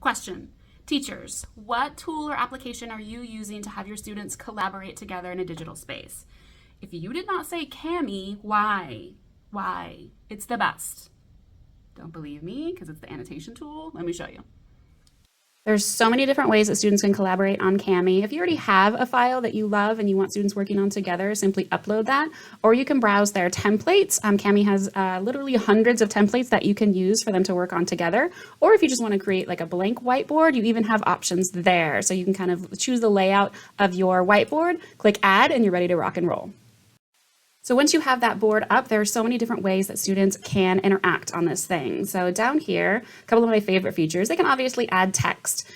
Question. Teachers, what tool or application are you using to have your students collaborate together in a digital space? If you did not say Cami, why? Why? It's the best. Don't believe me because it's the annotation tool? Let me show you. There's so many different ways that students can collaborate on Cami. If you already have a file that you love and you want students working on together, simply upload that, or you can browse their templates. Cami has literally hundreds of templates that you can use for them to work on together. Or if you just want to create like a blank whiteboard, you even have options there. So you can kind of choose the layout of your whiteboard, click add, and you're ready to rock and roll. So once you have that board up, there are so many different ways that students can interact on this thing. So down here, a couple of my favorite features, they can obviously add text,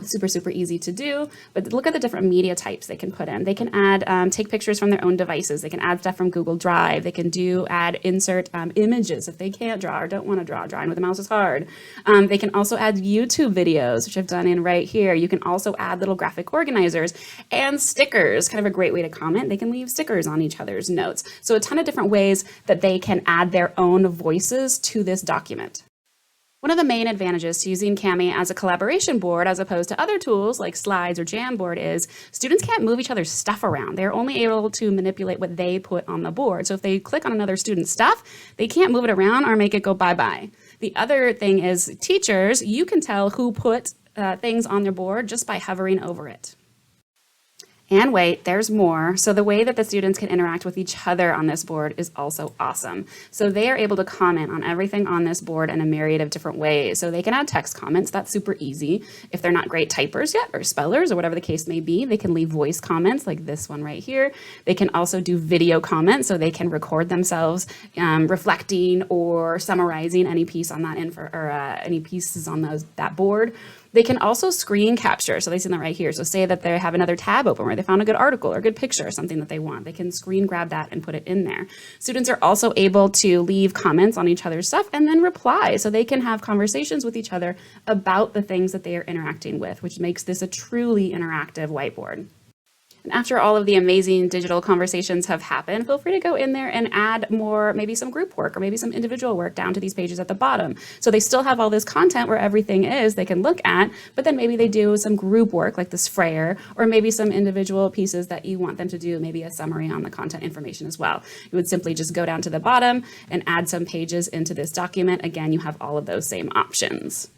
super easy to do, but look at the different media types they can put in. They can add, take pictures from their own devices. They can add stuff from Google Drive. They can insert images if they can't draw or don't want to draw. Drawing with a mouse is hard. They can also add YouTube videos, which I've done in right here. You can also add little graphic organizers and stickers, kind of a great way to comment. They can leave stickers on each other's notes. So a ton of different ways that they can add their own voices to this document. One of the main advantages to using Cami as a collaboration board as opposed to other tools like Slides or Jamboard is students can't move each other's stuff around. They're only able to manipulate what they put on the board. So if they click on another student's stuff, they can't move it around or make it go bye-bye. The other thing is teachers, you can tell who put things on their board just by hovering over it. And wait, there's more. So the way that the students can interact with each other on this board is also awesome. So they are able to comment on everything on this board in a myriad of different ways. So they can add text comments. That's super easy. If they're not great typers yet or spellers or whatever the case may be, they can leave voice comments like this one right here. They can also do video comments, so they can record themselves reflecting or summarizing any piece on that info or any pieces on that board. They can also screen capture. So they see that right here. So say that they have another tab open where they found a good article or a good picture or something that they want. They can screen grab that and put it in there. Students are also able to leave comments on each other's stuff and then reply. So they can have conversations with each other about the things that they are interacting with, which makes this a truly interactive whiteboard. And after all of the amazing digital conversations have happened, feel free to go in there and add more, maybe some group work or maybe some individual work down to these pages at the bottom. So they still have all this content where everything is they can look at, but then maybe they do some group work like this frayer, or maybe some individual pieces that you want them to do, maybe a summary on the content information as well. You would simply just go down to the bottom and add some pages into this document. Again, you have all of those same options.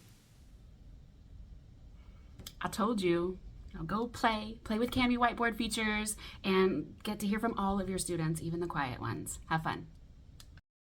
I told you. Now go play with Cami whiteboard features and get to hear from all of your students, even the quiet ones. Have fun.